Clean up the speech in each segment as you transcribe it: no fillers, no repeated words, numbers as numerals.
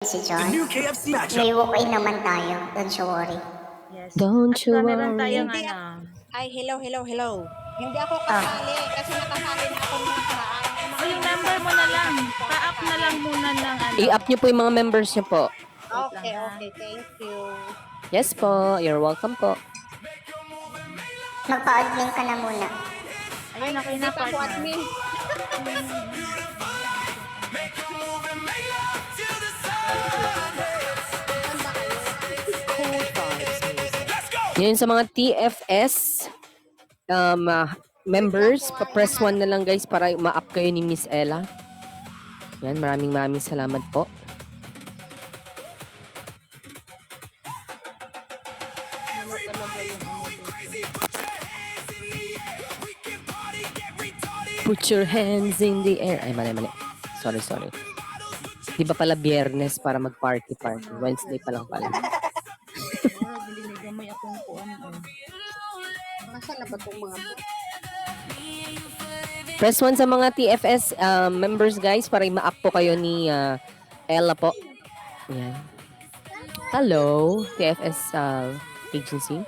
si John. May walk-in naman tayo. Don't you worry. Yes. Don't At you meron worry. tayong Hindi ano. Ay, hello. Hindi ako kasali kasi nakasali na ako nung nakaraan. O yung number mo na lang. Pa-up na lang muna ng ano. I-up niyo po yung mga members niyo po. Okay. Thank you. Yes po. You're welcome po. Magpa-admin ka na muna. Ayun, ako Hindi na pa ako partner. admin. Yun sa mga TFS members, pa-press 1 na lang guys para ma-up kayo ni Miss Ella. Yan, maraming salamat po. Put your hands in the air. Ay, mali. Sorry. Di ba pala biyernes para mag-party? Wednesday pa lang pala. May akong kuan. Nasaan na ba itong mga Press 1 sa mga TFS members guys para ma-up po kayo ni Ella po. Yan. Hello, TFS agency.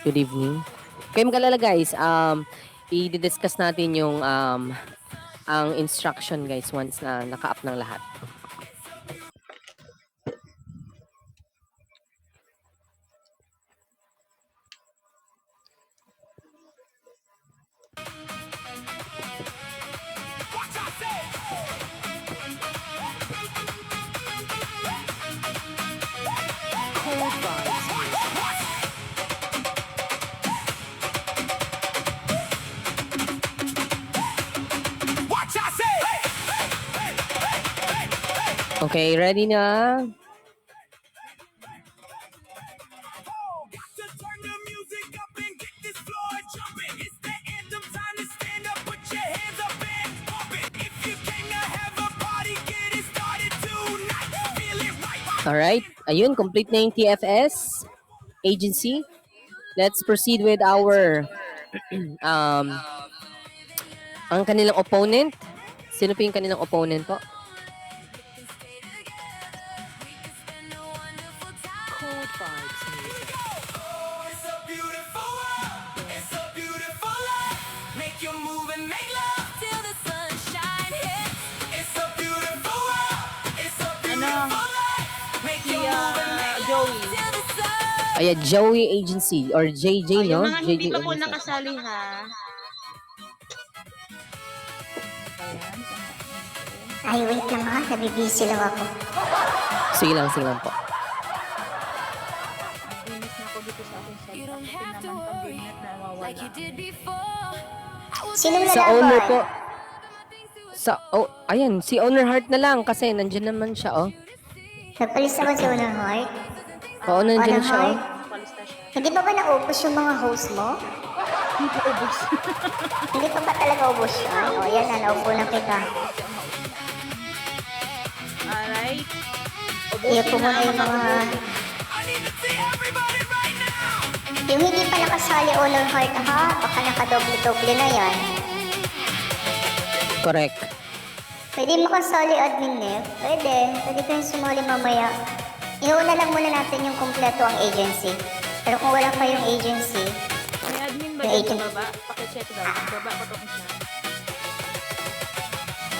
Good evening. Kayo magalala guys, i-discuss natin yung ang instruction guys once na naka-up ng lahat. Okay, ready na? Alright, ayun, complete na yung TFS agency. Let's proceed with our ang kanilang opponent. Sino po yung kanilang opponent po? Joey. Ayan, Joey Agency or JJ, no? Yung mga hindi JJ pa po Agency. nakasali ha. Ay, wait lang ha. Nabibisi lang ako. Sige lang po. Inis na ko dito sa aking cellphone. Kasi naman pag internet na mawala. Sinong Sa owner po. lalaban? Ayan, si Owner Heart na lang kasi nandyan naman siya, oh. Nagpalis naman si Honor Heart. Oo, nandyan Honor siya, oh. Heart? Hindi pa ba naubos yung mga host mo? Hindi ko ubos. Hindi pa ba talaga ubos yun? O yan na, naupo na kita. Alright. Iyo po muna yung mga... Yung hindi pa nakasali Honor Heart ha, baka nakadoble-doble na yan. Correct. Pwede makasali admin Nef? Pwede kayong sumali mamaya. Iuna lang muna natin yung kompleto ang agency. Pero kung wala pa yung agency, May admin ba Yung dito agent. sa baba? Pakicheck daw. Baba ko to siya.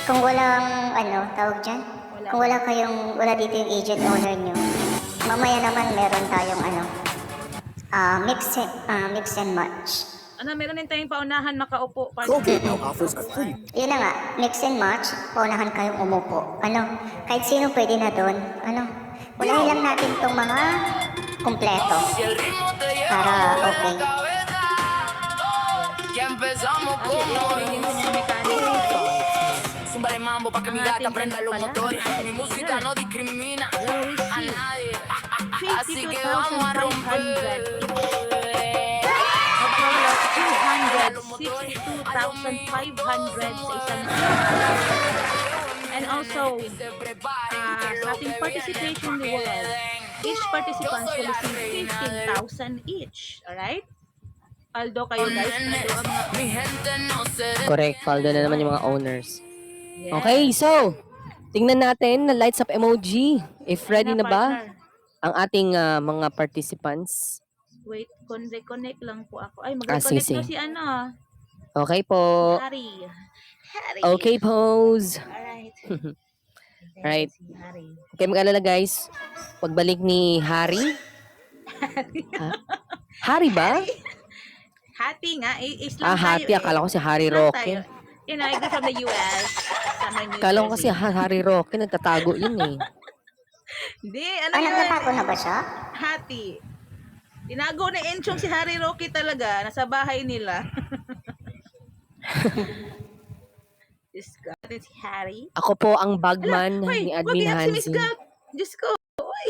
kung walang tawag dyan? Wala. Kung wala dito yung agent owner nyo, mamaya naman meron tayong mix and match. Meron din tayong paunahan makaupo. Colgate now offers a free Yun na nga, mix and match, paunahan kayong umupo. Kahit sino pwede na doon. Unahin lang natin tong mga kompleto. Para okay. Zumba de mambo pa' que mi gata prenda los motores. Mi música no discrimina a nadie. Así que vamos a romper. 62,500 sa isang and also sa ating participation reward, each participant will receive 15,000 each. Alright? Aldo kayo guys. Aldo ang mga Correct. Paldo na naman yung mga owners. yes. Okay, so Tingnan natin na lights up emoji. If ready na ba partner. ang ating mga participants? Wait, connect lang po ako. Ay, Sige, mag-reconnect na sige. si ano, Okay po. si Harry. Harry. Okay, pose. Alright. Right. Si Harry. Okay, mag-alala guys. Pagbalik ni Harry. Ha? Harry ba? Hati nga. Islam Hati. tayo Akala ko si Harry Islam Roque. tayo. You know, I grew from the US. Akala ko kasi Harry Roque. Nagtatago yun eh. Hindi, ano Ano, yun? natago na ba siya? Hati. Tinago ni Enchong si Harry Roque talaga. Nasa bahay nila. Diyos ko. Atin si Harry. Ako po ang bagman Uy, ni wag Admin iyak si Miss Hansi. Gab. Diyos ko. Uy.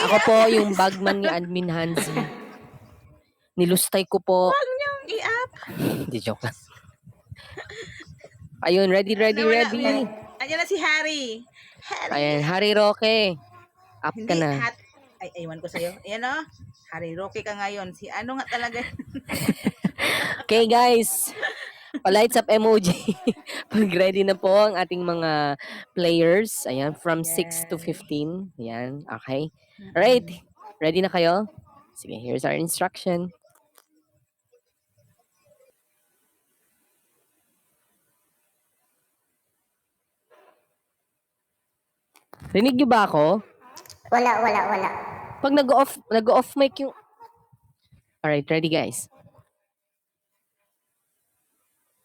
Ako po yung bagman ni Admin Hansi. Nilustay ko po. Huwag niyong i-up. Hindi, joke lang. Ayun, ready. Andiyan na si Harry. Harry. Ayan, Harry Roque. Up ka Hindi, na. Ay, ewan ko sa'yo. Ayan o. Harry Roque ka ngayon. Si ano nga talaga. Okay, guys. Pa-lights up emoji. Pag ready na po ang ating mga players. Ayan, from 6 to 15. Ayan, okay. Alright. Ready na kayo? Sige, here's our instruction. Rinig niyo ba ako? Wala. Pag nag-off mic yung... Alright, ready guys.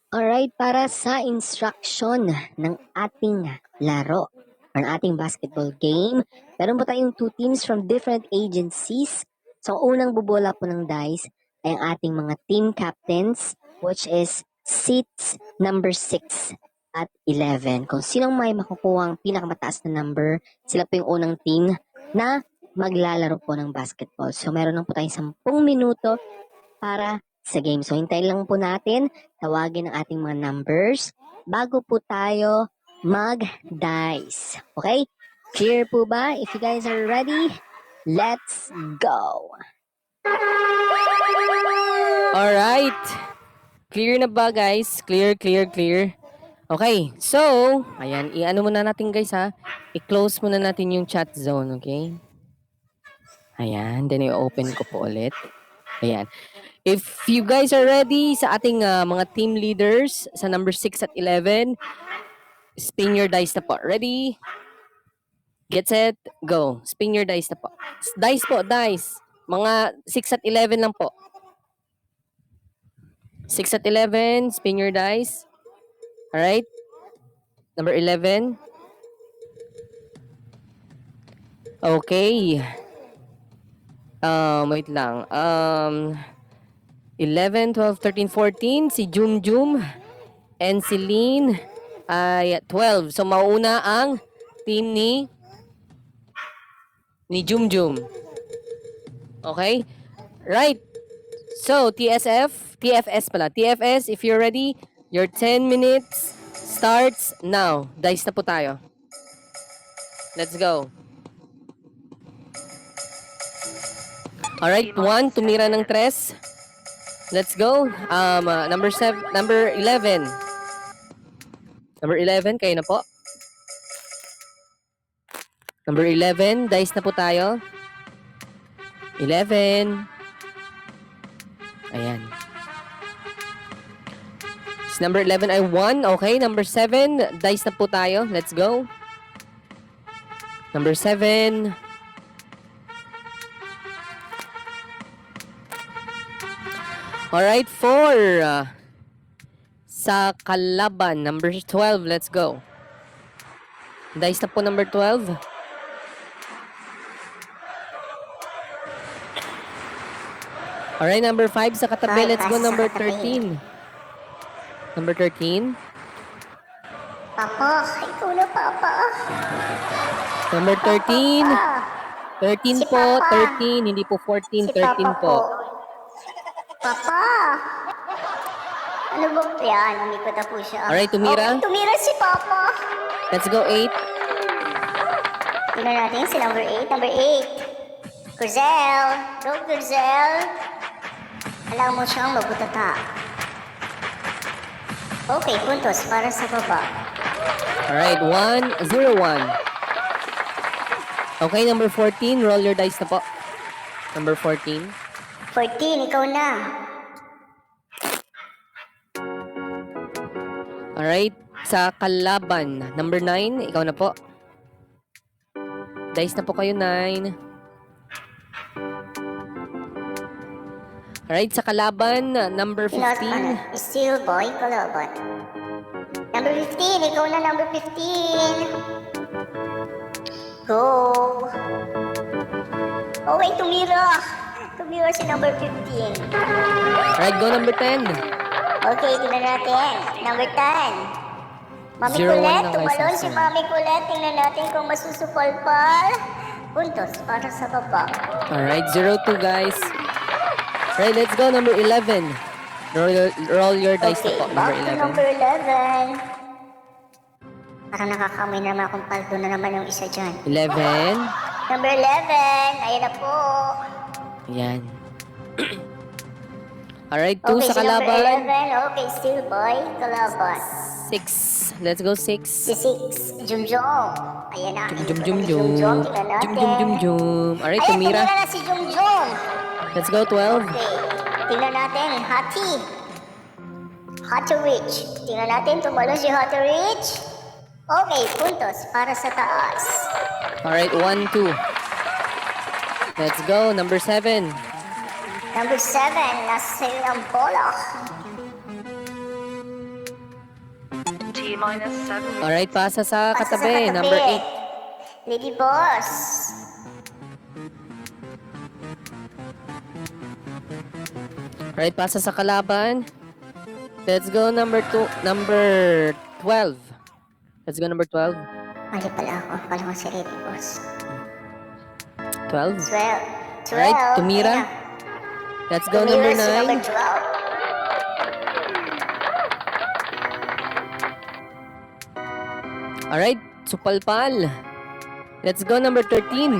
Alright, para sa instruction ng ating laro, ng ating basketball game, meron po tayong two teams from different agencies. So, ang unang bubola po ng dice ay ang ating mga team captains, which is seats number 6 at 11. Kung sinong may makukuha ang pinakamataas na number, sila po yung unang team na maglalaro po ng basketball. So, meron lang po tayong 10 minuto para sa game. So, hintayin lang po natin, tawagin ang ating mga numbers bago po tayo mag-dice. Okay? Clear po ba? If you guys are ready, let's go! Alright. Clear na ba guys? Clear. Okay, so, ayan, i-ano muna natin guys ha. I-close muna natin yung chat zone, okay? Ayan, then i-open ko po ulit. Ayan. If you guys are ready sa ating mga team leaders sa number 6 at 11, spin your dice na po. Ready? Get set, go. Spin your dice na po. Dice po, dice. Mga 6 at 11 lang po. 6 at 11, spin your dice. Alright? Number 11. Okay. Wait lang. 11, 12, 13, 14. Si Jum and si Lynn ay 12. So, mauna ang team ni Jum. Okay? Right. So, TFS pala. TFS, if you're ready, your 10 minutes starts now. Dice na po tayo. Let's go. Alright, 1, tumira ng 3. Let's go. Number 11. Number 11, kayo na po. Number 11, dice na po tayo. 11. Ayan. So, number 11 ay 1. Okay, number 7, dice na po tayo. Let's go. Number 7. Alright, 4. Sa kalaban, number 12. Let's go. Dice na po number 12. Alright, number 5 sa katabi. Let's go, number 13. Number 13. Papa, ikaw na, Papa. Number 13. 13 Si po, Papa. 13. Hindi po 14, Si 13 Papa po. Papa! Ano ba yan? Umikot na po siya. Alright, tumira. Okay, tumira si Papa. Let's go, 8. Tingnan natin si number 8. Number 8. Gurzel. Go, Gurzel. Alam mo siyang magutata. Okay, puntos para sa baba. Alright, 1-0-1. Okay, number 14. Roll your dice na po. Number 14. 14, ikaw na. Alright, sa kalaban. Number 9. Ikaw na po. Dice na po kayo, 9. Alright, sa kalaban. Number 15. Steel boy, kalaban. Number 15, ikaw na number 15. Go. Oh wait, tumira. Tumira si number 15. Alright, go number 10. Okay, tingnan natin. Number 10. Mami 0-1 Colette, lang guys, tumalon si Samson. Mami Colette. Tingnan natin kung masusupalpal. Puntos para sa baba. Alright, 0-2 guys. Alright, let's go. Number 11. Roll your dice na Okay, po. back to number Number 11. Parang nakakamoy naman akong paldo na naman yung isa dyan. 11. Number 11, ayan na po. Ayan. Alright, 2 Okay, sa si number kalaban. 11, okay, still boy, kalaban. 6. Let's go 6. Si 6, Jumjong. Ayan na. Jum tingnan jum jum. natin. Alright, Ayan, tumira. tumira na si Jumjong. Let's go 12. Okay, tingnan natin, Hati. Hati Rich. Tingnan natin, tumalo si Hati Rich. Okay, puntos para sa taas. Alright, 1-2. Let's go. Number 7. Number 7, nasa sa'yo ang bola. Alright, pasa sa Pasa sa katabi. Number 8. Lady Boss. Alright, pasa sa kalaban. Let's go number 12. Let's go number 12. Mali pala ako. Kala ko si Lady Boss. 12. 12. Alright, tumira. Ayan. Let's go Tumira number si number 9. 12. Alright, supalpal. Let's go number 13.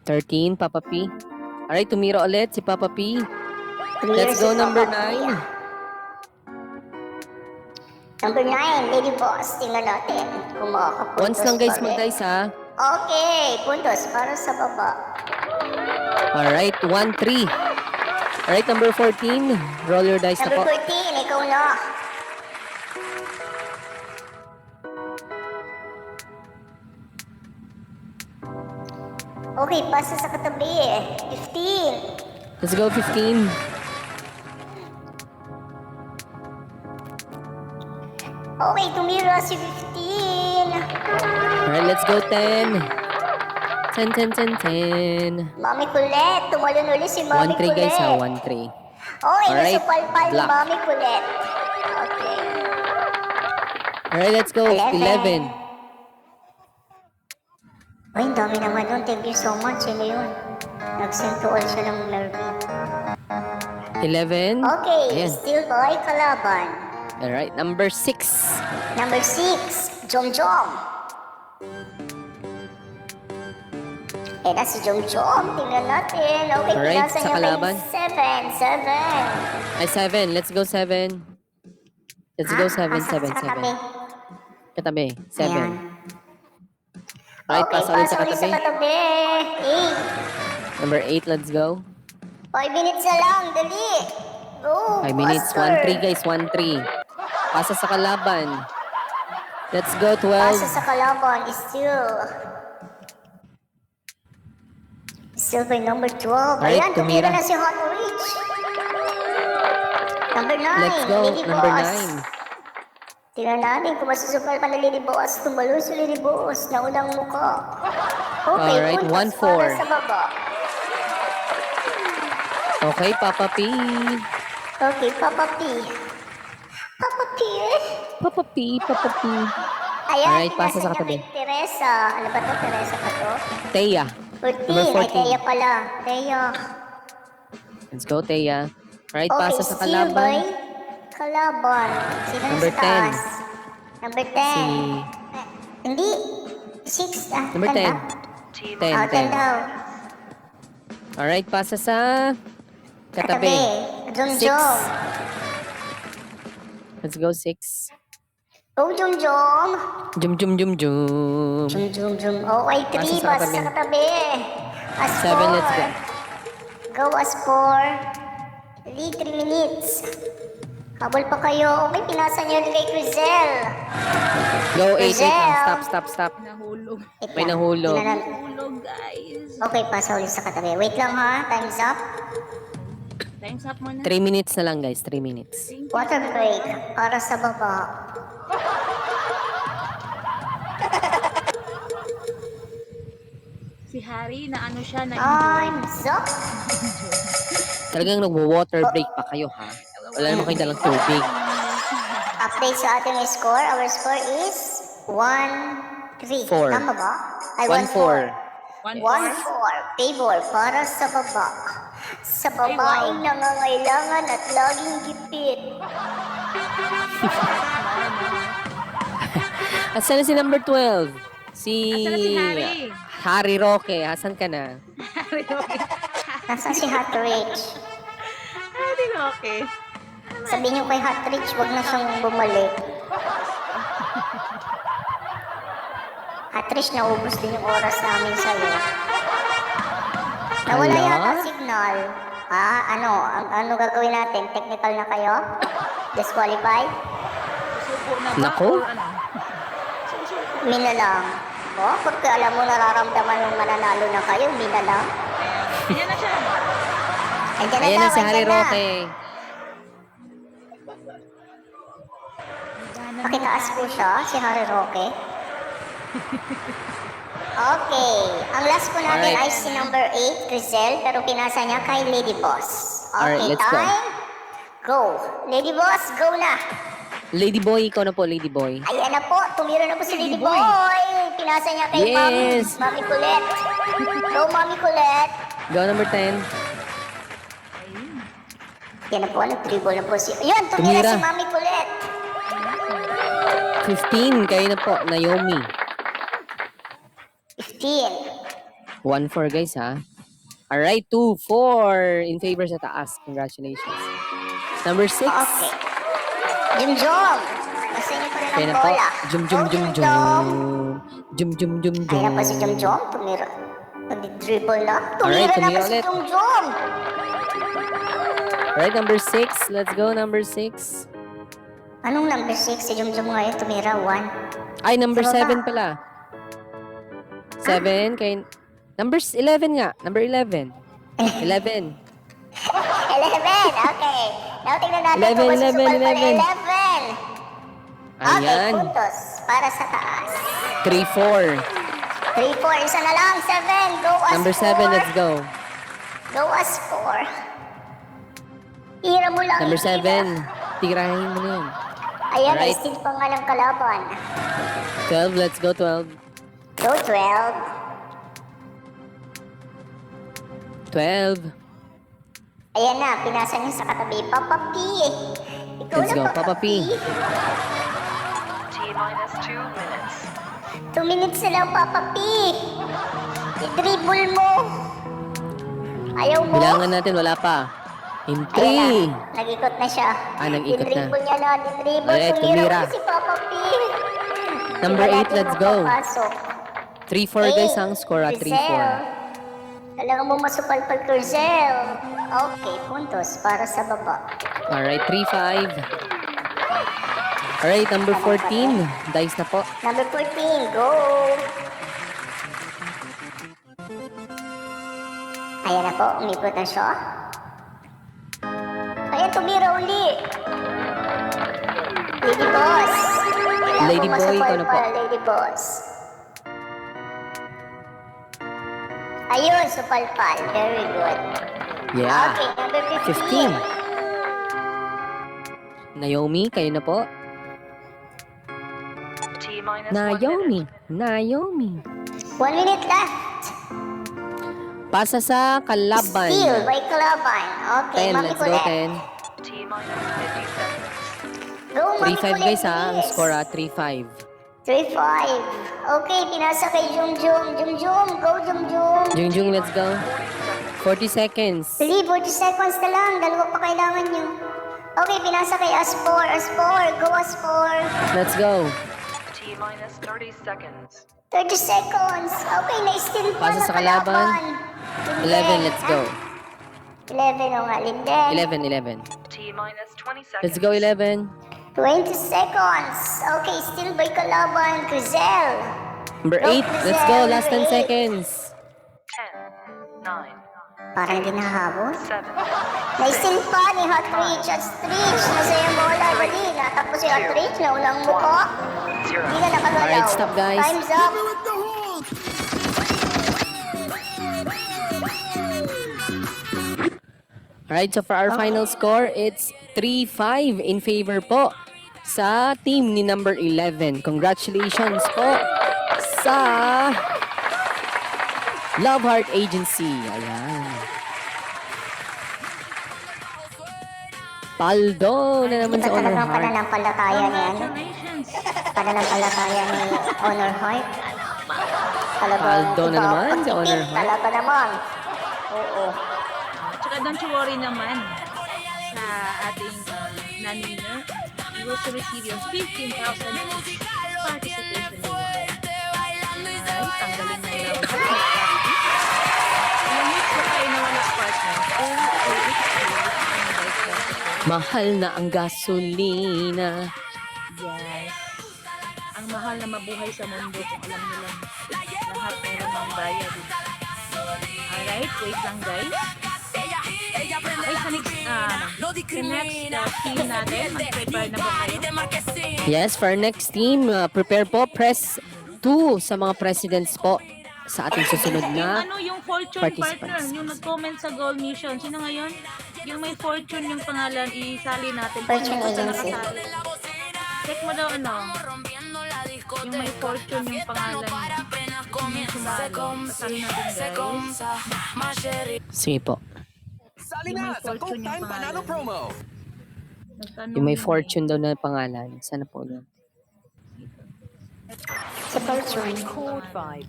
13, Papa P. Alright, tumira ulit si Papa P. Tumira Let's si go number Papa P. 9. Number 9, Lady Boss. Tingnan natin kung makakapuntos. Once lang guys pa rin. mag-dice ha. Okay, puntos para sa baba. Alright, 1-3. Alright, number 14. Roll your dice na Number po. 14, ikaw na. Okay, pasa sa katabi. 15. Let's go 15. Okay, tumira si 15. Alright, let's go 10. 10, 10, 10, 10. Mami Colette, tumalon ulit si Mami 1-3 guys ha, Colette. 1-3. Okay, Alright, nasupalpal ni black. Mami Colette. Okay. Alright, let's go 11. Uy, ang dami naman nun. Thank you so much. Sino yun? Nag-send to all siya ng Nervy. 11. Okay, Ayan. still boy, kalaban. Alright, number 6. Number 6, Jom. Eh, na si Jom. Tingnan natin. Okay, Alright, pinasa sa niya kalaban. 7. Ay, 7. Let's go 7. Let's go 7, 7, 7. Katabi, 7. Ayan. Alright, Okay, pasa ulit sa ulit sa katabi. katabi. 8. Number 8, let's go. 5 minutes na lang. Dali. Go. 5 minutes, faster. 1-3 guys, 1-3. Pasa sa kalaban. Let's go 12. Pasa sa kalaban is still by number 12. Alright, Ayan, tumira tumira. na si Hot Rich. Number 9, Let's go, Lady number Boss. 9. Tingnan natin kung masusupal pa na Lady Boss. Tumalo si Lady Boss na unang muka. Okay, Alright, puntos 1-4. para sa baba. Okay, Papa P. Okay, Papa P. Papa P. Papa P, Papa P. Ayan, Alright, pasa pinasa sa niya katabi. kay Teresa. Ano ba to? Teresa pa to? Teya. 14. Number Ay, 14. Teya pala. Teya. Let's go, Teya. Alright, Okay, pasa sa still by kalaban. Kalaban. Sino Number sa taas? Number 10. Si... Hindi. 6. Number 10. 10, 10 10. daw. Alright, pasa sa Katabi. katabi. Jom. 6. Let's go, 6. Go, Jum Jum. Jum, jum, jum, jum. Jum Jum Jum. Okay, 3. Pasa sa Basta katabi. sa katabi. As 7, let's go. Go, as 4. Lead 3 minutes. Habol pa kayo. Okay, pinasa niyo kay Crizel. Go, 8, 8 lang. Giselle. Stop. Nahulog. May nahulog. Nahulog, guys. Okay, pasa ulit sa katabi. Wait lang ha. Time's up. Time's up muna. 3 minutes na lang, guys. 3 minutes. Water break para sa baba. Si Harry, na ano siya, na Time's up. Talagang nagwo-water break pa kayo, ha? Wala naman kayo dalang tubig. Update sa ating score. Our score is 1-3. 4. Tama ba? Ay, 1-4. 1-4. Favor para sa baba. Sa babaeng nangangailangan at laging gipit. At sana si number 12? Si... Asan na si Harry? Harry Roque. Asan ka na? Nasaan si Hot Rich? Harry, okay. Sabihin niyo kay Hot Rich, wag na siyang bumalik. Hot Rich, naubos din yung oras namin sa'yo. Nawala Hala? yata signal. Ano gagawin natin? Technical na kayo? Disqualified? Suko na ba? Nako. Or ano? Mina lang. Porque alam mo, nararamdaman nung mananalo na kayo, mina lang. Ayan na siya. Andiyan na Ayan daw, na si Harry andiyan na. Roque. Pakitaas po siya, si Harry Roque. Okay. Ang last po natin Alright. ay si number 8, Crizel, pero pinasa niya kay Lady Boss. Alright, Okay, let's go. time. Go. Lady Boss, go na. Lady Boy, ikaw na po, Lady Boy. Ayan na po, tumira na po si Lady Boy. Pinasa niya kay Yes. Mami Colette. Go, Mami Colette. Go, number 10. Yan na po, nag-dribble na po si... Ayun, tumira Tumira. si Mami Colette. 15, kayo na po, Naomi. 15. 1-4, guys, ha? Alright, 2-4 in favor sa taas. Congratulations. Number 6. Okay. Jum Jum. Basta niyo pa rin Kayo ang na po. bola. Jum, jum, Go, jum, Jum. jum. Jum, jum, jum, jum. Ayan na po si Jum Jum. Tumira. Nag-dribble na. Tumira Alright, na tumira po si ulit. Jum Jum. Alright, number 6. Let's go, number 6. Anong number 6? Si Jum Jum ngayon tumira. 1. Ay, number Sa baba. 7 pala. 7, kay... Number 11 nga. Number 11. 11. 11. Okay. Now, tingnan natin 11, kung masusupal 11, pa na 11. 11. Okay, Ayan. puntos para sa taas. 3-4. 3-4. Isa na lang. 7. Go as Number 7, 4. let's go. Go as 4. Tira mo lang. Number itira. 7. Tirahin mo na yan. Ayan, Alright. still pa nga ng kalaban. 12, let's go, 12. Go 12. 12. Ayan na, pinasa niya sa katabi. Papa P. Ikaw Let's na, go, Papa P. 2 minutes na lang, Papa P. I-dribble mo. Ayaw mo. Bilangan natin, wala pa. In Ayan 3. na, nag-ikot na siya. Nag-ikot na. I-dribble niya na, i-dribble. Alright, tumira. ulit si Papa P. Number Tingnan 8, natin let's kung go. papasok. 3-4, guys, ang score at Crizel. 3-4. Kailangan mo masupalpal, Crizel. Okay, puntos para sa baba. Alright, 3-5. Alright, number 14. Dice na po. Number 14, go! Ayan na po, umikot na siya. Ayan, tumira uli. Lady Boss. Kailangan Lady mo Boy, ikaw na po. masupalpal, Lady Boss. Ayun, supalpal. Very good. Yeah. Okay, number 15. 15. Naomi, kayo na po. Naomi. 1 minute left. Pasa sa kalaban. Still by Kalaban. Okay, 10, Mami let's go, Colette. 10. Go, Mami 3-5 guys ha, ang please. score at 3-5. 3-5. Okay, pinasa kay Jum Jum. Jum Jum, go Jum Jum. Jungjung, let's go. 40 seconds. 40 seconds na lang. Dalawa pa kailangan nyo. Okay, binasa kay Aspor. Aspor, go Aspor. Let's go. T minus 30 seconds. 30 seconds. Okay, na-steal pa Pasa na sa kalaban. 11, let's go. 11 o nga, Linden. 11. T minus 20 seconds. Let's go, 11. 20 seconds. Okay, still by kalaban. Crizel. Number 8, let's go. Last 10 seconds. 10, 9, Parang di nahabol. 7, Na-steal pa ni Hot Rich at Stretch. Nasa yung bola. Dali, natakbo si Hot Rich. Naulang muko. 0. Hindi na nakagalaw. Alright, stop, guys. Time's up. Alright, so for our final score, it's 3-5 in favor po sa team ni number 11. Congratulations po sa Love Heart Agency. Ayan. Paldo na naman Iba sa Honor talagang Heart. pananampalataya ni ano? Congratulations. Pananampalataya ni Honor Heart. Talagang Paldo na iba ang naman si Honor pagtitip. Heart. Talaga naman. Oo. Tsaka don't you worry naman sa ating non-winner. You will receive yung 15,000 each participation reward. Alright, tanggalin na yung yung next na tayo na wala partner. Mahal na ang gasolina. Yes. Ang mahal na mabuhay sa mundo kung alam nyo lang. Lahat meron ng bayad. Alright, wait lang guys. Okay, sa next, team natin, mag-prepare na ba kayo? Yes, for our next team, prepare po, press 2 sa mga presidents po sa ating susunod Yung na ano, yung fortune participants. partner, yung nag-comment sa goal mission. Sino ngayon? Yung may fortune yung pangalan, isali natin. Fortune Kung saan agency. nakasali. Check mo daw ano, yung may fortune yung pangalan. Yung sumali. Isali natin guys. Sige po. Yung may fortune yung pangalan. Nagtanong Yung may yun eh. fortune daw na pangalan. Sana po yun. Si Fortune.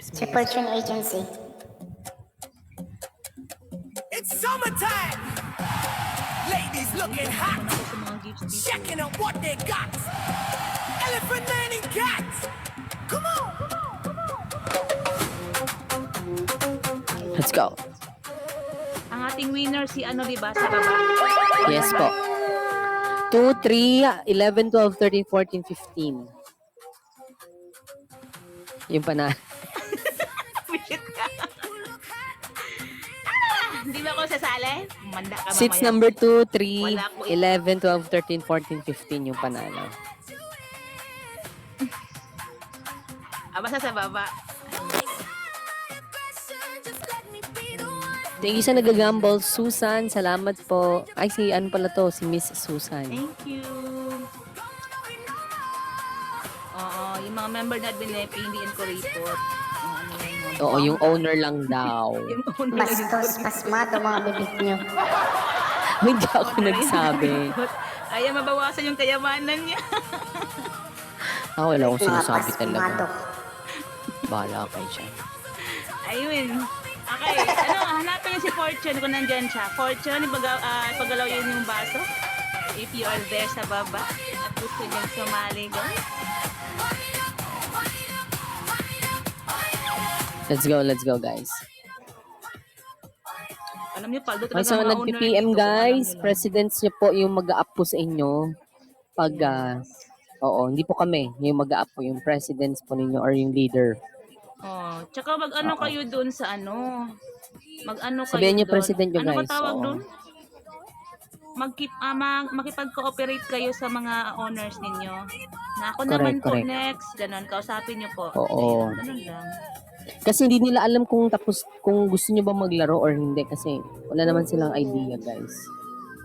Si Fortune Agency. It's summertime. Ladies looking hot, Ako sa mga gifts dito. checking out what they got. Elephant man and cat. Come on. Let's go. Ang ating winner si ano diba sa baba? Yes po. 2, 3, 11, 12, 13, 14, 15. Yung pana. Shit ka. Hindi ba ako sasali? Manda ka Seats mamaya. number 2, 3, Wala ko. 11, 12, 13, 14, 15 yung panalo. Basta sa baba. Thank you sa nagagamble, Susan. Salamat po. Ay, si ano pala to? Si Miss Susan. Thank you. Oo, yung mga member na Binepe, hindi incorporate. Oo, yung owner lang daw. Yung owner lang Bastos, pasmato mga bibig nyo. Hindi ako nagsabi. Kaya mabawasan yung kayamanan niya. Wala akong Mga sinasabi pasmato. talaga. Bahala kayo siya. Ayun. Okay, hanapin niyo si Fortune kung nandyan siya. Fortune, ipagalaw yun yung baso. If you are there sa baba at gusto niyang sumali guys. Let's go guys. Alam niyo, Paldo Ay, talaga sa mga owner nag-PPM dito, guys, alam niyo lang. presidents niyo po yung mag-a-up po sa inyo. Pag, hindi po kami. Yung mag-a-up po, yung presidents po ninyo or yung leader. Oh, tsaka mag-ano kayo doon sa ano? Mag-ano kayo Sabihan niyo doon? president niyo, Ano ba guys. tawag Oo. doon? Makipag-cooperate kayo sa mga owners ninyo. Na ako naman po Correct. next, ganon, kausapin niyo po. Oo. Ayun, ganon lang. Kasi hindi nila alam kung gusto niyo ba maglaro or hindi kasi wala naman silang idea, guys.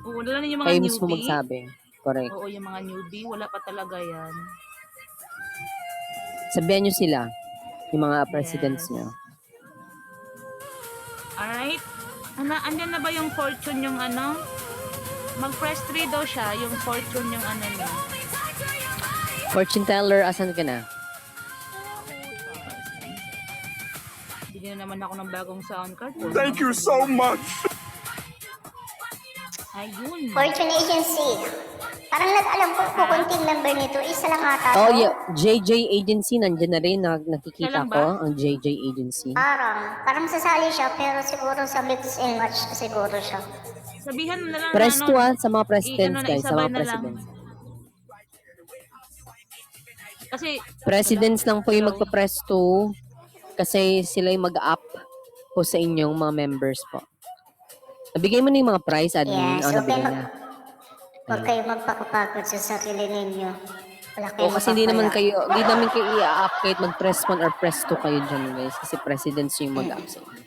Oo, wala na yung mga Kayo mismo newbie. magsabi. Correct. Oo, yung mga newbie, wala pa talaga yan. Sabihan niyo sila, yung mga presidents Yes. niyo. Alright. Andyan na ba yung fortune yung ano? Mag-press 3 daw siya, yung fortune yung ano niya. Fortune teller, asan ka na? Bigyan naman ako ng bagong sound card. Thank you so much. Ayun. Fortune Agency. Parang nag-alam ko, kukunting member nito, isa lang ata Oh, to. yeah. JJ Agency, nandyan na rin. Siya Nakikita lang ko ba? ang JJ Agency. Parang sasali siya, pero siguro sa mix and match siguro siya. Sabihan mo na lang Press na to sa mga presidents, i-ano na, guys. Sa isabay mga na lang. presidents. Kasi, Presidents lang po yung Hello? magpa-press to kasi sila yung mag-up po sa inyong mga members po. Nabigay mo na yung mga prize, admin. Yes, O, okay. nabigay na. Huwag kayo magpakapagod sa sarili ninyo. Wala O, kayong kasi hindi mapapala. namin kayo i-up kahit mag-press 1 or press 2 kayo dyan, guys. Kasi presidents yung mag-up sa inyo.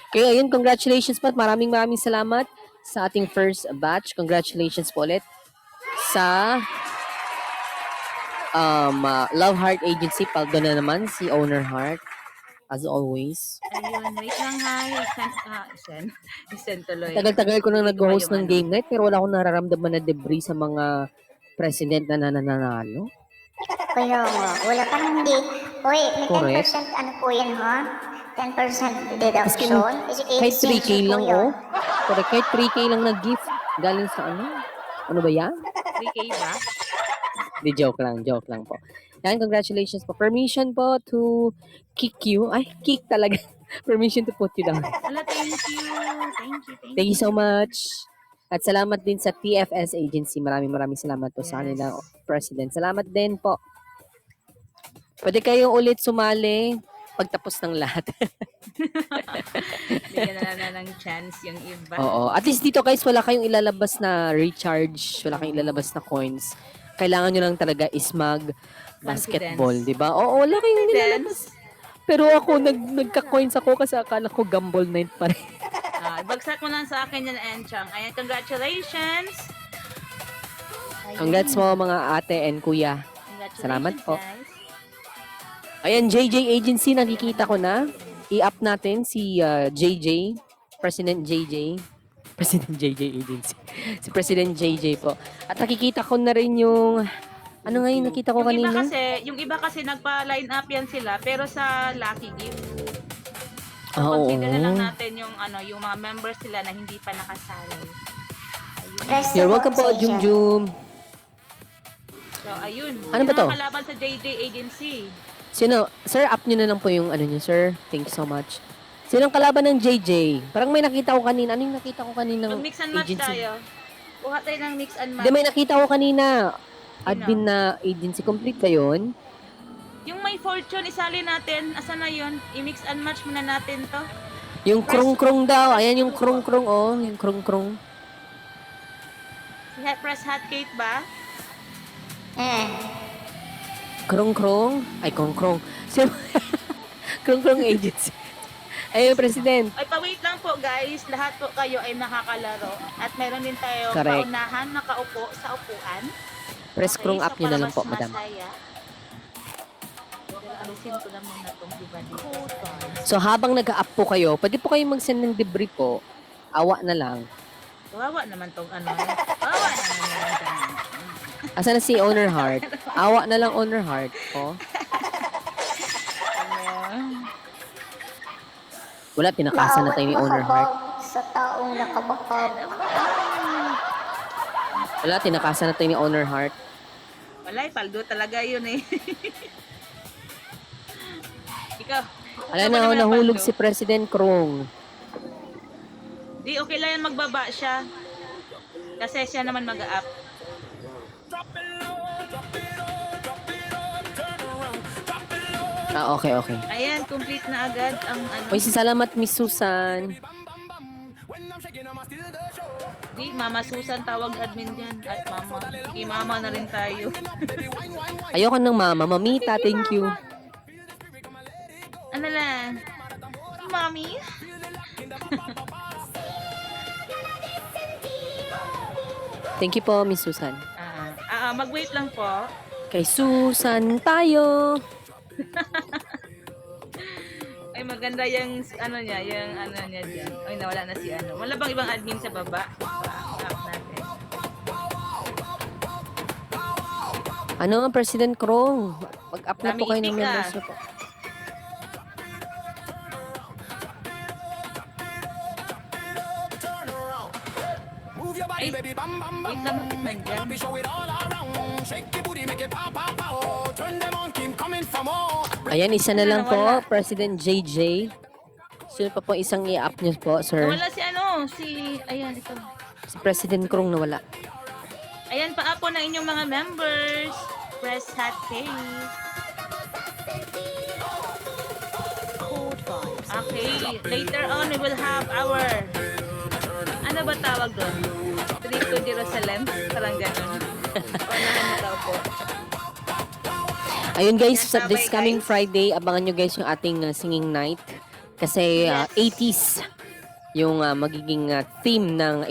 Kaya ayun, congratulations po at maraming salamat sa ating first batch. Congratulations po ulit sa Love Heart Agency. Paldo na naman si Owner Heart. As always. ayun, wait lang ha. I-send tuloy. Tagal-tagal ko nang Hindi ko nag-host yung ng game night pero wala akong nararamdaman na debris sa mga president na nananalo. Kaya nga, wala parang hindi. Uy, may Correct. 10% ano po yan ha? 10% deduction. Kahit 3K Exchange po lang, yun. oh. Correct, kahit 3K lang na gift galing sa ano? Ano ba yan? 3K ba? Di, joke lang po. Yan, congratulations po. Permission po to kick you. Ay, kick talaga. Permission to put you down. Ala, thank you. Thank you so much. At salamat din sa TFS Agency. Maraming salamat po sa Yes. kanilang president. Salamat din po. Pwede kayong ulit sumali pagtapos ng lahat. Bigyan na lang ng chance yung iba. Oo. At least dito guys, wala kayong ilalabas na recharge. Wala kayong ilalabas na coins. Kailangan nyo lang talaga is mag-basketball, di ba? Oo, wala kayong nilalabas. Pero ako, nagka-coins ako kasi akala ko gamble night pa rin. Ibagsak mo lang sa akin yan, Enchang. Ayan, congratulations. Congrats mo mga ate and kuya. Congratulations, Salamat po. guys. Ayan, JJ Agency, nakikita ko na. I-up natin si JJ, President JJ. President JJ Agency. Si President JJ po. At nakikita ko na rin yung, ano nga yung nakita ko kanina? Yung iba kasi nagpa-line up yan sila, pero sa Lucky Gift. So, Oo. consider na lang natin yung, yung mga members sila na hindi pa nakasali. Press You're the welcome po, box, Jum Asia. Jum. So, ayun. Ano ba to? Yung kalaban sa JJ Agency. Sino? Sir, up nyo na lang po yung ano nyo, sir. Thank you so much. Sinong kalaban ng JJ? Parang may nakita ko kanina. Ano yung nakita ko kanina ng Mag-mix and match agency? tayo. Kuha tayo ng mix and match. Hindi, may nakita ko kanina. Admin na agency. Complete ba yun? Yung may fortune, isali natin. Asa na yun? I-mix and match muna natin to. Yung krong-krong daw. Ayan yung krong-krong, oh. Yung krong-krong. Si Press Hot Cake ba? Krong-krong? Ay, krong-krong. Krong-krong agency. Ayun, President. Ay, pa-wait lang po guys. Lahat po kayo ay makakalaro. At meron din tayo Correct. paunahan nakaupo sa upuan. Press Okay, krong up so nyo na para lang po, mas madam. masaya. Pero alisin ko lang muna itong iba dito. So, habang nag-up po kayo, pwede po kayong mag-send ng debris po. Awa na lang. Kawawa naman tong ano. Kawawa naman yan dyan. Asa na si Owner Heart? Awa na lang, Owner Heart. Oh. Wala, tinakasan na tayo ni Owner Heart. Sa taong nakabakab. Wala, tinakasan na tayo ni Owner Heart. Walay, paldo talaga yun eh. Ikaw. Wala ikaw ba na, naman ang nahulog paldo? si President Krong. Di, okay lang yan magbaba siya. Kasi siya naman mag-up. Ah, okay. Ayan, complete na agad ang ano. Uy, salamat, Miss Susan. Di, Mama Susan tawag admin dyan. At Mama. Sige, Mama na rin tayo. Ayoko ng mama. Mamita, thank you. Ano lang? Mommy? Thank you po, Miss Susan. Mag-wait lang po. Kay Susan tayo. Ay, maganda yung ano niya dyan. Ay, nawala na si ano. Wala bang ibang admin sa baba? Pa-up natin. Ano ang President Krong? Mag-up na po Dami kayo ng itik, members ah. niyo po. body, baby, bam, bam, bam. Wait lang, Make nandyan. me show it all around. Shake your booty, make it pow, pow, pow. Turn them on, keep coming for more. Ayan, isa na lang po, Wala. President JJ. Sino pa po isang i-up niyo po, sir? Wala si ano, ayan, ito. Si President Krong nawala. Ayan, pa-up po na inyong mga members. Press hat K. Okay, later on, we will have our, ano ba tawag doon? Trip to Jerusalem? Parang ganun. Unahan na daw po. Ayun guys, sa Sabay, this coming guys. Friday, abangan nyo guys yung ating singing night. Kasi Yes. 80s yung magiging theme ng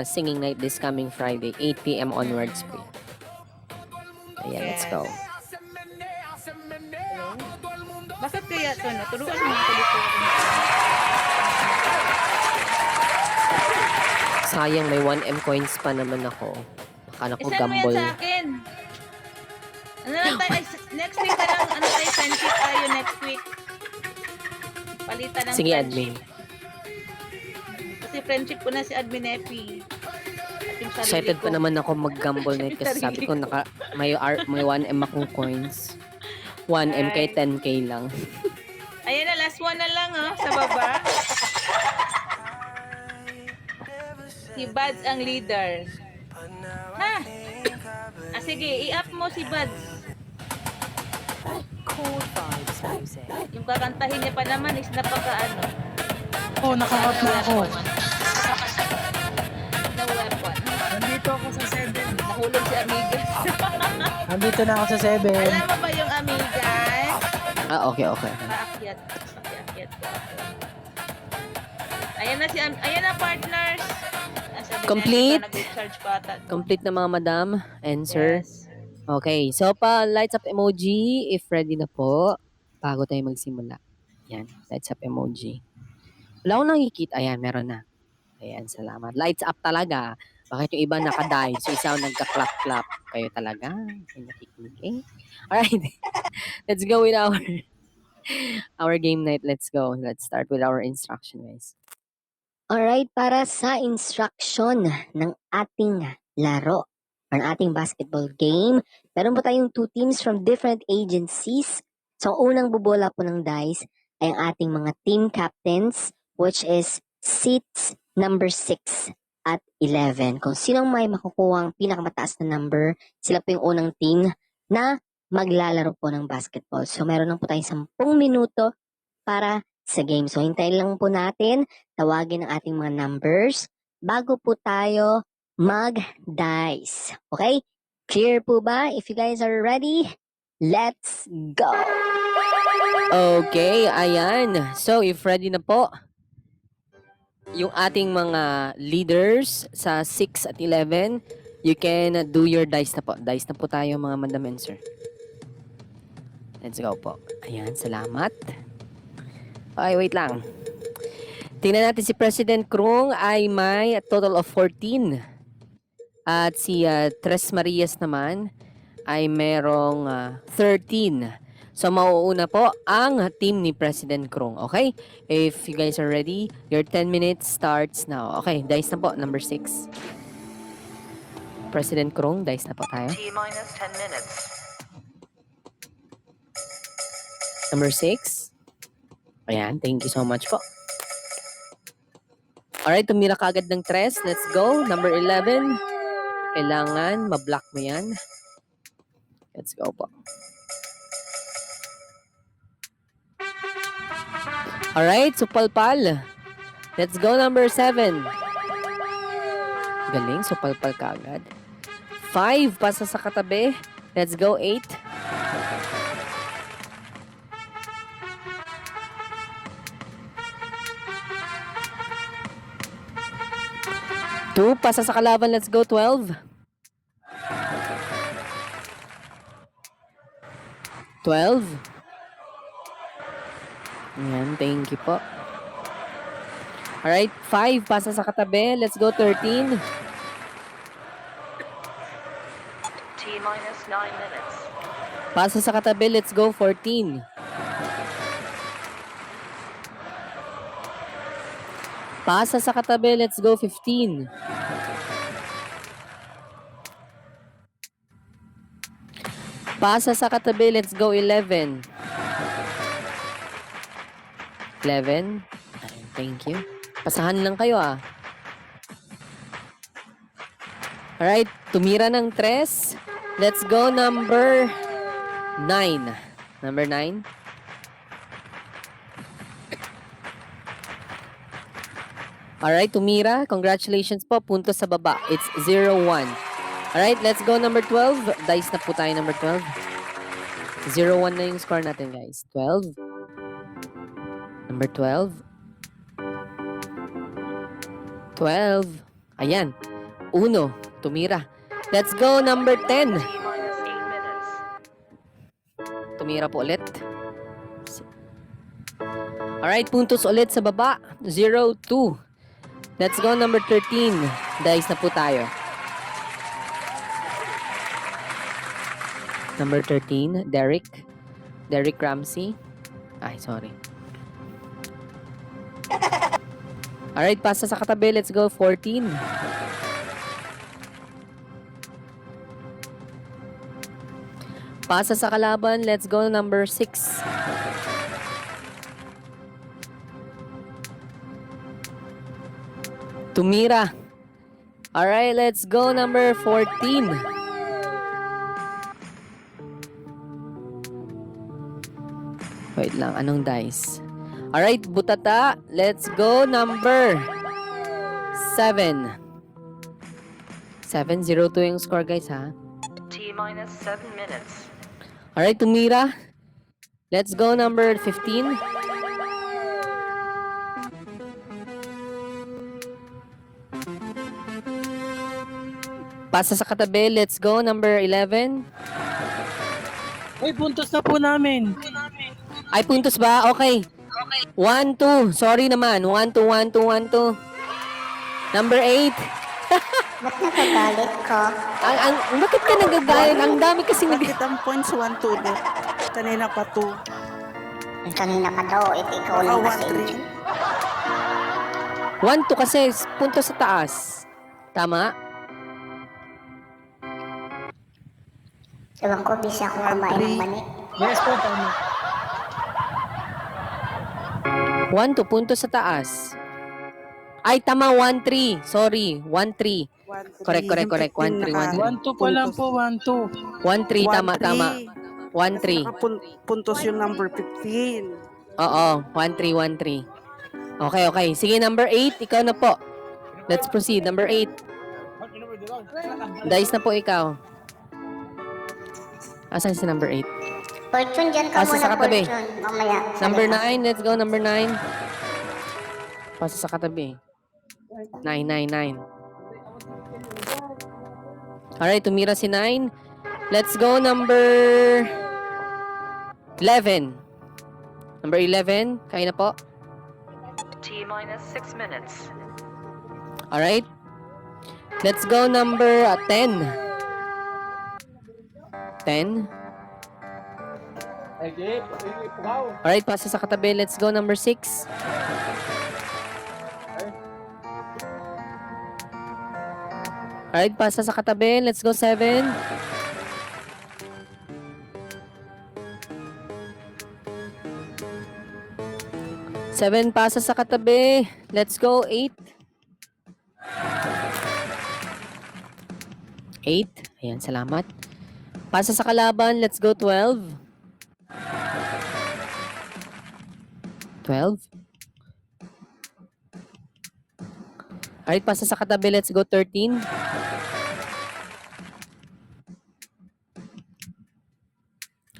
singing night this coming Friday, 8 p.m. onwards po. Ayan, let's go. Bakit kaya ito, no? Turuan mo ako dito. Sayang, may 1M coins pa naman ako. Baka Isan mo yan gamble. sa akin. Ano lang tayo, next week na lang, ano tayo, friendship tayo next week. Palitan ng Sige, friendship. admin. Kasi friendship ko na si Admin Epi. At yung sarili Excited ko. pa naman ako mag-gamble night kasi sabi ko may 1M akong coins. 1M kay 10k lang. Ayan na, last one na lang, oh, sa baba. Si Buds ang leader. Ha? Sige, i-up mo si Buds. Yung kakantahin niya pa naman is napaka-ano. Oh, naka-out na ako. No weapon. Nandito ako sa 7. Nahulog si Amigas. Nandito na ako sa 7. Alam mo ba yung Amigas? Okay. Paakyat. Paakyat ko. Ayan na ayan na partners. Sabi na, Complete? nag-recharge pa ata. Complete na mga madam and sir. Yes. Okay, so pa lights up emoji if ready na po bago tayo magsimula. Yan, lights up emoji. Wala akong nakikita. Ayan, meron na. Ayan, salamat. Lights up talaga. Bakit yung iba nakadive? So, isa nagka-clap-clap. Kayo talaga. Kayo nakikinig eh. Alright. Let's go with our game night. Let's go. Let's start with our instruction, guys. Alright, para sa instruction ng ating laro, ang ating basketball game, meron po tayong two teams from different agencies. So, ang unang bubola po ng dice ay ang ating mga team captains, which is seats number 6 at 11. Kung sinong may makukuha ang pinakamataas na number, sila po yung unang team na maglalaro po ng basketball. So, meron lang po tayong 10 minuto para sa game. So, hintayin lang po natin, tawagin ang ating mga numbers bago po tayo mag-dice. Okay? Clear po ba? If you guys are ready, let's go! Okay, ayan. So, if ready na po, yung ating mga leaders sa 6 at 11, you can do your dice na po. Dice na po tayo mga madam and sir. Let's go po. Ayan, salamat. Okay, wait lang. Tingnan natin si President Krong ay may total of 14. At si Tres Marias naman ay merong 13. So, mauuna po ang team ni President Krong. Okay? If you guys are ready, your 10 minutes starts now. Okay, dice na po. Number 6. President Krong, dice na po tayo. T-minus 10 minutes. Number 6. Ayan, thank you so much po. Alright, tumira ka agad ng 3. Let's go. Number 11. Kailangan ma-block mo yan. Let's go po. Alright, supalpal. Let's go number 7. Galing, supalpal ka agad. 5, pasa sa katabi. Let's go 8. Two, pasa sa kalaban. Let's go 12. 12. Ayan, thank you po. Alright, 5, pasa sa katabi. Let's go 13. T-minus 9 minutes. Pasa sa katabi. Let's go 14. Pasa sa katabi. Let's go 15. Pasa sa katabi. Let's go 11. 11. Ayun, thank you. Pasahan lang kayo ah. Alright, tumira ng 3. Let's go number 9. Number 9. Alright, tumira. Congratulations po. Punto sa baba. It's 0-1. Alright, let's go number 12. Dice na po tayo number 12. 0-1 na yung score natin, guys. 12. Number 12. 12. Ayan. 1. Tumira. Let's go number 10. Tumira po ulit. Alright, puntos ulit sa baba. 0-2. Let's go number 13. Dice na po tayo. Number 13, Derek. Derek Ramsey. Ay, sorry. Alright, pasa sa katabi. Let's go 14. Pasa sa kalaban. Let's go number 6. Tumira. Alright, let's go number 14. Wait lang, anong dice? Alright, butata. Let's go number 7. 7-0-2 yung score, guys, ha? T-minus 7 minutes. Alright, tumira. Let's go number 15. Pasa sa katabi. Let's go number 11. Uy, puntos na po namin. Ay, puntos ba? Okay. 1-2. Sorry naman. 1-2, 1-2, 1-2. Number 8. Ba't nagagalit ko? Bakit ka nagagalit? Ang dami kasi Bakit ang points 1-2 ulit? Kanina pa 2. Ang kanina pa daw, ikaw Baka lang kasi. 1-2 kasi punto sa taas. Tama? Ewan ko, busy ako kumain ng mani. Yes po, tama. 1-2 punto sa taas. Ay, tama. 1-3. Sorry. 1-3. Correct. 1-3. 1-2 pa lang po, 1-2. 1-3. Tama. 1-3. Puntos yung number 15. Oo. 1-3. Okay. Sige, number 8. Ikaw na po. Let's proceed. Number 8. Dice na po ikaw. Asan si number 8? Fortune, dyan ka Pasa muna, sa katabi. Fortune. Mamaya. Number 9. Let's go. Number 9. Pasa sa katabi. 9. Alright, tumira si 9. Let's go number 11. Number 11. Kaya na po. T-minus 6 minutes. Alright. Let's go number 10. 10. Alright, pasa sa katabi. Let's go number 6. Alright, pasa sa katabi. Let's go 7. Seven pasa sa katabi. Let's go 8. 8. Ayan, salamat. Pasa sa kalaban. Let's go 12. 12. Alright, pasa sa katabi. Let's go 13.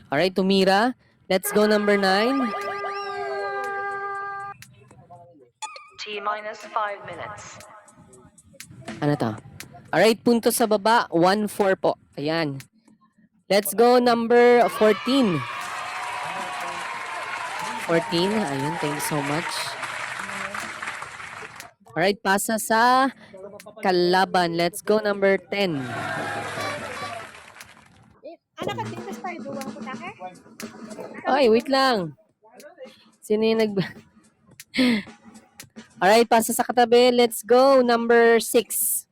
Alright, tumira. Let's go number 9. T-minus 5 minutes. Ano to? Alright, punto sa baba. 1-4 po. Ayan. Let's go number 14. 14. Ayun, thank you so much. Alright, pasa sa kalaban. Let's go number 10. Ay, wait lang. Sino yung nag... Alright, pasa sa katabi. Let's go number 6.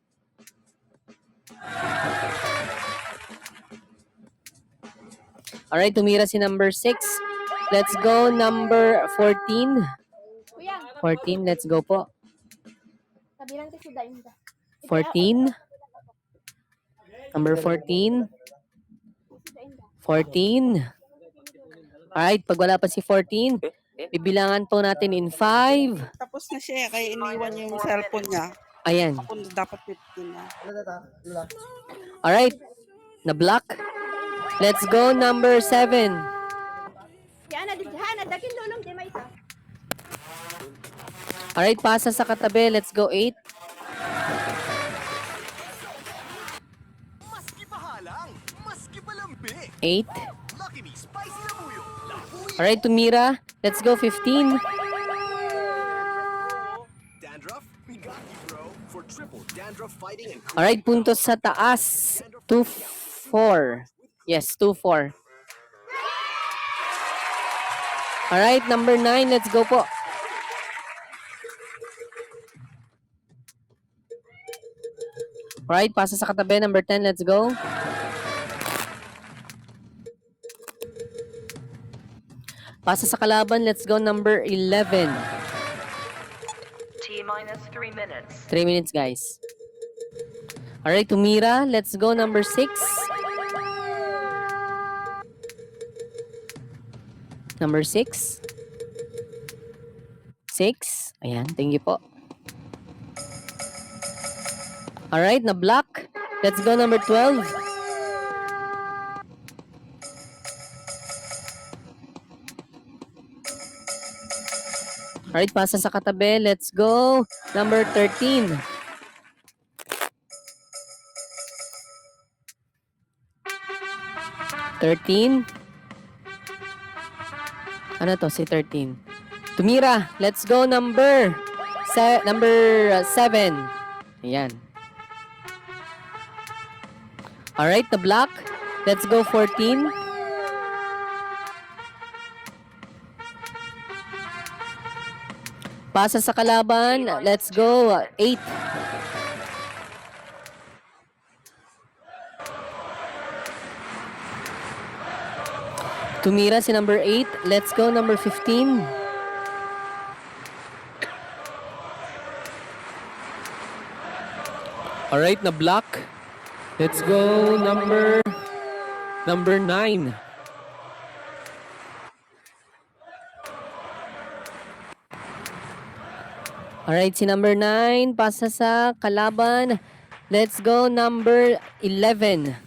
Alright, tumira si number 6. Let's go number 14. 14, let's go po. 14. Number 14. 14. Alright, pag wala pa si 14, bibilangan po natin in 5. Tapos na siya, kaya iniwan niya yung cellphone niya. Ayan. Ako dapat 15 na. Alright, na-block. Let's go number 7. Alright, pasa sa katabi. Let's go 8. Maski pahalang, maski palambi. 8. Lucky Me Spicy Labuyo. Alright, tumira. Let's go 15. Dandruff, we got you, bro. For triple dandruff fighting and Alright, puntos sa taas. 2-4. Yes, 2-4. Alright, number 9. Let's go po. Alright, pasa sa katabi. Number 10. Let's go. Pasa sa kalaban. Let's go. Number 11. T-minus 3 minutes. 3 minutes, guys. Alright, tumira. Let's go. Number 6. Number 6. 6. Ayan, thank you po. Alright, na-block. Let's go number 12. Alright, pasa sa katabi. Let's go. Number 13. Ano to? Si 13. Tumira. Let's go number 7. Ayan. Alright, the block. Let's go 14. Pasa sa kalaban. Let's go 8. Tumira si number 8. Let's go number 15. Alright, na block. Let's go number 9. Alright, si number 9 pasa sa kalaban. Let's go number 11.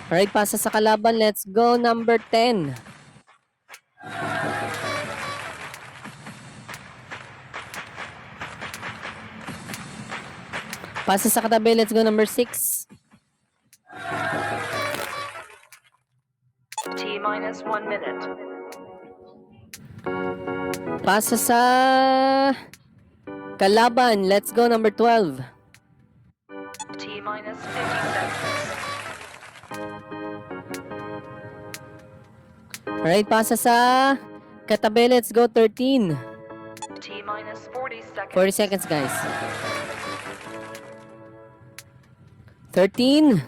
Alright, pasa sa kalaban. Let's go number 10. Pasa sa katabi. Let's go number 6. T-minus 1 minute. Pasa sa kalaban. Let's go number 12. T-minus 50 seconds. Alright, pasa sa katabi. Let's go 13. T-minus 40 seconds. 40 seconds, guys. 13.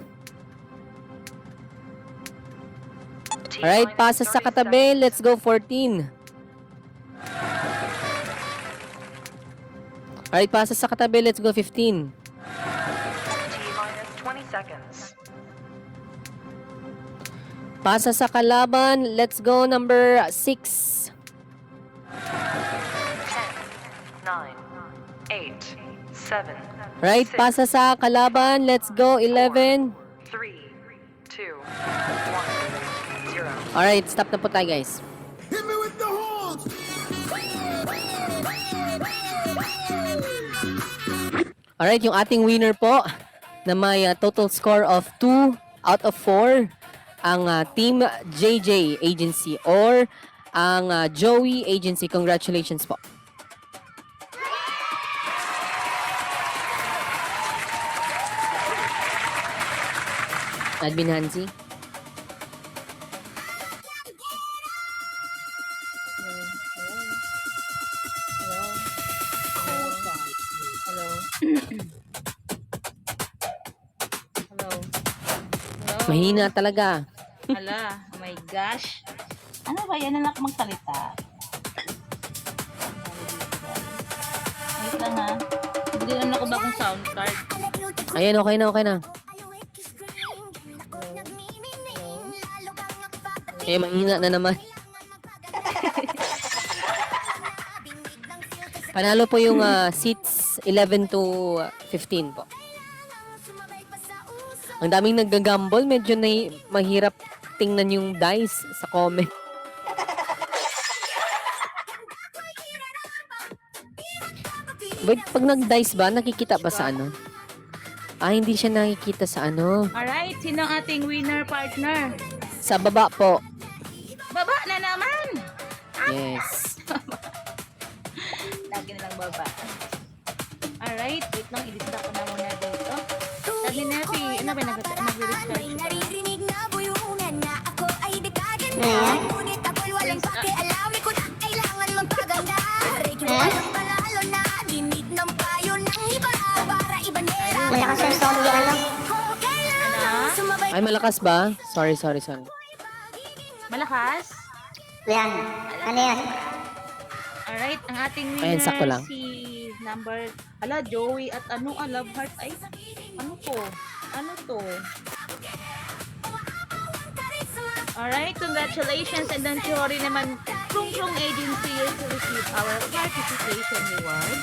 Alright, pasa sa katabi. Let's go 14. Alright, pasa sa katabi. Let's go 15. T-minus 20 seconds. Pasa sa kalaban. Let's go number 6. 9, 8, 7, Right, pasa sa kalaban. Let's go 11. 3, 2, 1, 0. Alright, stop na po tayo, guys. Hit me with the horns! Alright, yung ating winner po na may total score of 2 out of 4 ang Team JJ Agency or ang Joey Agency. Congratulations po. Admin Hansi. Hello. Mahina talaga. Hala, oh my gosh. Ano ba yan? Anak magsalita. Wait lang ha. Hindi naman ako bagong sound card. Ayan, okay na, okay na. Eh, mahina na naman. Panalo po yung seats 11 to 15 po. Ang daming naggagamble, medyo mahirap tingnan yung dice sa comment. Wait, pag nag-dice ba, nakikita ba sa ano? Ah, hindi siya nakikita sa ano. Alright, sino ang ating winner partner? Sa baba po. Baba na naman! Yes. Lagi na lang baba. Alright, wait lang, ilista ko na muna dito. Sabi natin, ano ba nag-recharge ba? Ayan. Malakas yung sound yung ano. Ay, malakas ba? Sorry. Malakas? Yan. Ano yan? Alright, ang ating Ayan, sakto winner lang. si number, Joey at Love Heart. Ay, ano to? Ano to? Alright, congratulations and don't you worry naman, Krung Krung Agency is to receive our participation reward.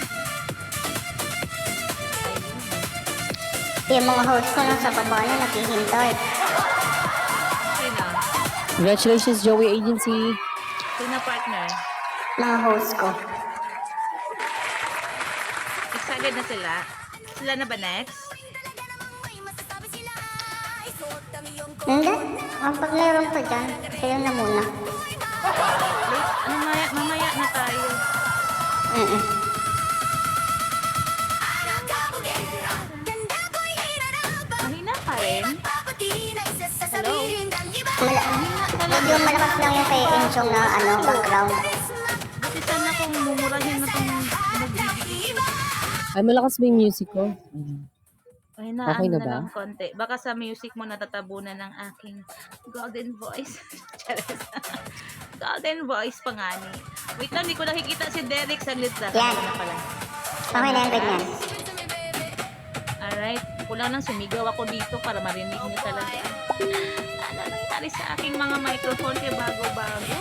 Yung mga host ko lang sa baba na naghihintay. Sino? Congratulations, Joey Agency. Sino partner? Mga host ko. Excited na sila? Sila na ba next? Hindi. Ang paglaron pa dyan, sila na muna. Late, mamaya na tayo. Mahina pa rin. Hello? Medyo malakas lang yung kay Enchong na background. Kasi sana kung mumurahin na itong magbibigay. Ay, malakas ba yung music ko? Ay, na, Okay na ano ba? lang konti. Baka sa music mo natatabunan ng aking golden voice. Charis. Golden voice pa nga ni. Wait lang, hindi ko nakikita si Derek. Saglit lang. Yan. Ano na pala. Okay na yan, ganyan. Alright. Kulang nang sumigaw ako dito para marinig niyo talaga. Ano nangyari sa aking mga microphone kaya bago-bago?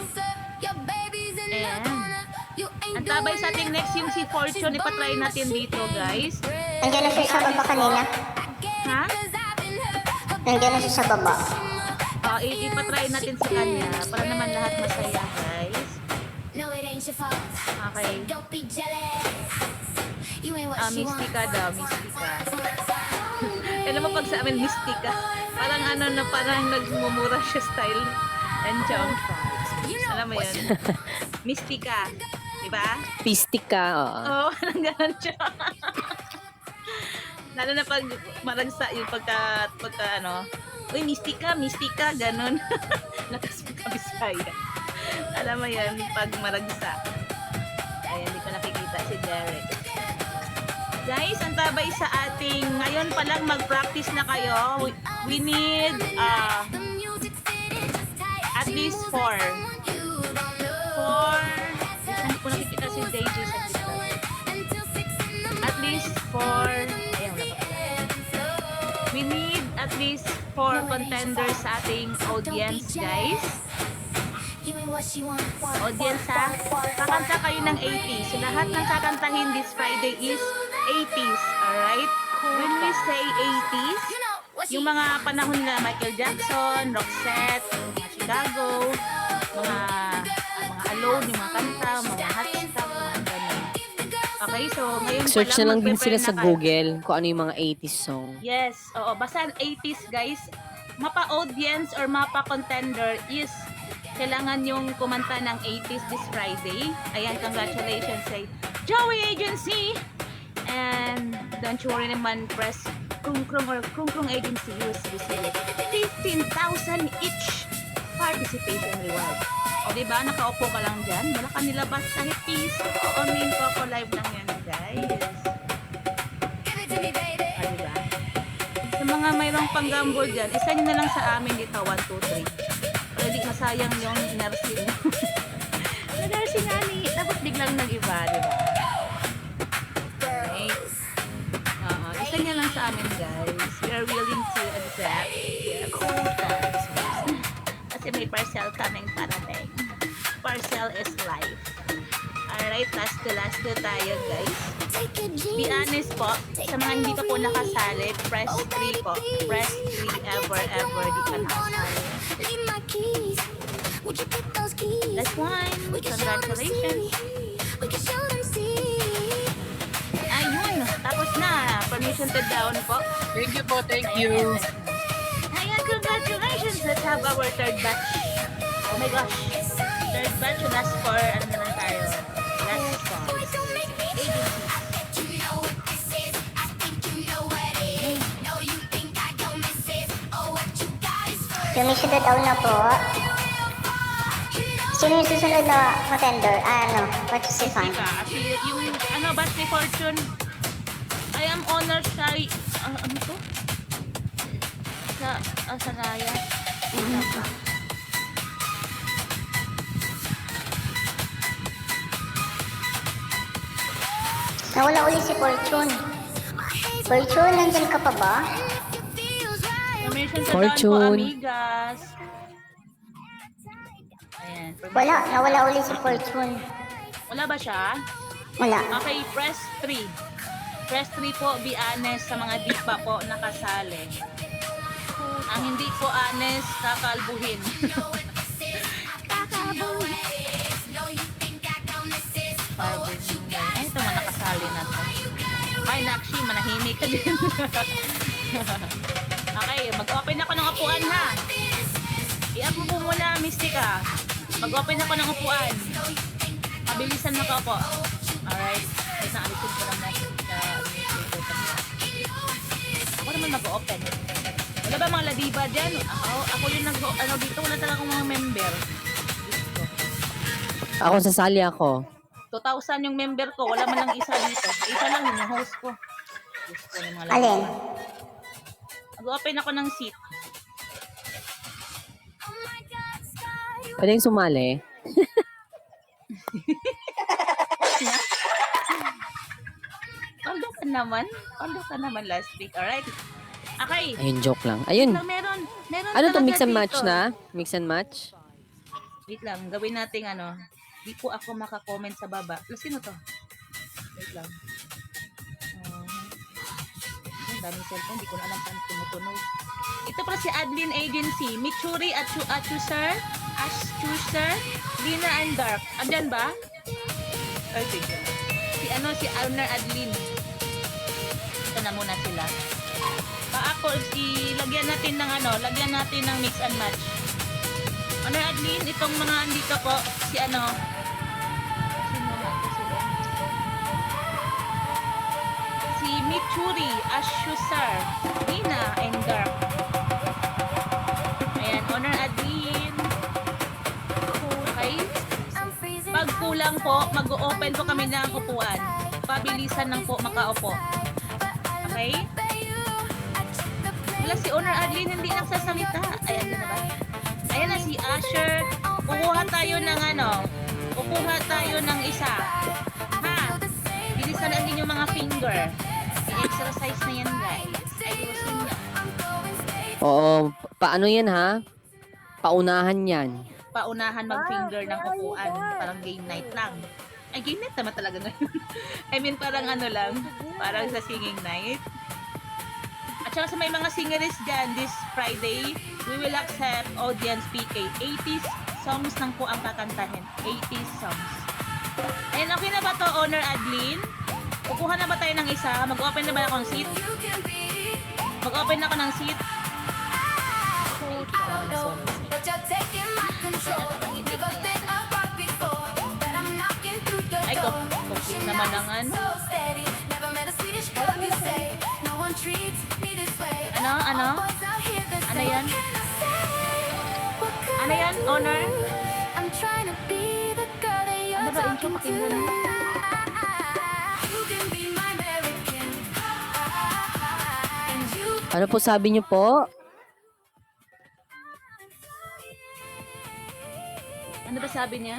Ayan. Ang tabay sa ating next yung si Fortune. Ipatry natin dito, guys. Nandiyan na siya sa baba kanina. Ha? Nandiyan na siya sa baba. Ipatry natin sa kanya para naman lahat masaya, guys. Okay. Mystica daw, Mystica. Alam mo pag sa amin, Mystica. Parang parang nagmumura siya style. And jump. Alam mo yun? Mystica. Diba? Pistik ka, oo. Oo, parang gano'n siya. Lalo na pag maragsa yung pagka uy, Mystica, gano'n. Lakas mo kabisaya. Alam mo yan, pag maragsa. Ayan, hindi ko nakikita si Derek. Guys, ang tabay sa ating, ngayon pa lang mag-practice na kayo. We need at least 4. Hindi ko nakikita si DJ sa dito. At least 4. Ayan, wala pa pala. We need at least 4 contenders sa ating audience, guys. Audience ha, kakanta kayo ng 80s. So lahat ng kakantahin this Friday is 80s, alright? When we say 80s, yung mga panahon na Michael Jackson, Roxette, mga Chicago, mga Alone, yung mga kanta, mga hot stuff, mga ganun. Okay, so ngayon Search na lang din mag-prepare sila sa na kayo. Google kung ano yung mga 80s song. Yes, oo. Basta 80s, guys. Mapa-audience or mapa-contender is kailangan yung kumanta ng 80s this Friday. Ayan, congratulations say Joey Agency! And don't you worry naman, press Krung Krung or Krung Krung Agency will receive 15,000 each participation reward. O diba, nakaupo ka lang dyan, wala ka nilabas kahit piso. Online ko ako live lang yan, guys. O diba? Sa mga mayroong pang-gamble dyan, isa nyo na lang sa amin dito, 1, 2, 3. Para di masayang yung nursing. Nursing ani, tapos biglang nag-iba, di ba? Okay. Isa nyo lang sa amin, guys. We are willing to accept. Yes. Kasi may parcel kaming parating. Parcel is life. Alright, last to tayo, guys. Be honest po, sa mga hindi pa po nakasali, press 3 po. Press 3 ever, di pa nakasali. Last one. Congratulations. Ayun, tapos na. Permission to down po. Thank you po, thank you. Ayan, congratulations. Let's have our third batch. Oh my gosh. Third batch, last for, ano na lang tayo. Last for Permission to down na po. Sino yung susunod na contender? Ano? Participant? Kasi yung, batch ni Fortune, I am honored shy, ano to? Sa Raya. Nawala uli si Fortune. Fortune, nandyan ka pa ba? Permission to down po, Fortune. amigas. Ayan. Wala, nawala uli si Fortune. Wala ba siya? Wala. Okay, press 3. Press 3 po, be honest sa mga di pa po nakasali. Ang hindi po honest, kakalbuhin. Ay, ito mga nakasali na to. Ay, Nakshi, manahimik ka din. Okay, mag-open ako ng upuan ha. I-up mo po muna, Mystica. Mag-open ako ng upuan. Mabilisan na ka po. Alright. Wait na, alisin ko lang natin sa administrator kanina. Ako naman mag-open. Wala ba mga ladiba dyan? Ako yung dito. Wala talagang mga member. Ako sasali ako. 2,000 yung member ko. Wala man lang isa dito. Isa lang yung host ko. Gusto ng mga Alin? ladiba. Mag-open ako ng seat. Pwedeng sumali. Pando ka naman last week. Alright. Okay. Ayun, joke lang. Ayun. Meron Ano to, talaga mix and match dito. na? Mix and match? Wait lang, gawin natin di po ako makakomment sa baba. Sino to? Wait lang. Ang daming cellphone, di ko na alam saan tumutunog. Ito pala si Adlin Agency. Michuri at Achuser, Lina and Dark. Andyan ba? Ay, sige. Si Alner Adlin. Ito na muna sila. Ako, lagyan natin ng mix and match. Alner Adlin, itong mga andito po, si Michuri, Achuser, Lina and Dark. Ayan, Honor Adlin. Okay. Pag kulang po, mag-open po kami ng upuan. Pabilisan lang po makaupo. Okay? Wala si Honor Adlin, hindi nagsasalita. Ayan na ba? Ayan na si Asher. Kukuha tayo ng isa. Ha? Bilisan lang din yung mga finger. I-exercise na yan, guys. Ayusin niyo. Oo. Paano yan ha? Paunahan yan. Paunahan mag-finger ng upuan. Parang game night lang. Ay, game night naman talaga ngayon. I mean, parang parang sa singing night. At saka sa may mga singeries dyan, this Friday, we will accept audience PK. 80s songs lang po ang kakantahin. 80s songs. Ayun, okay na ba to, Honor Adlin? Kukuha na ba tayo ng isa? Mag-open na ba ako ng seat? Mag-open na ako ng seat? Ay, complete naman ang ano. Ano? Ano yan? Ano yan, Honor? Ano ba, intro pakinggan? Ano po sabi niyo po? Ano ba sabi niya?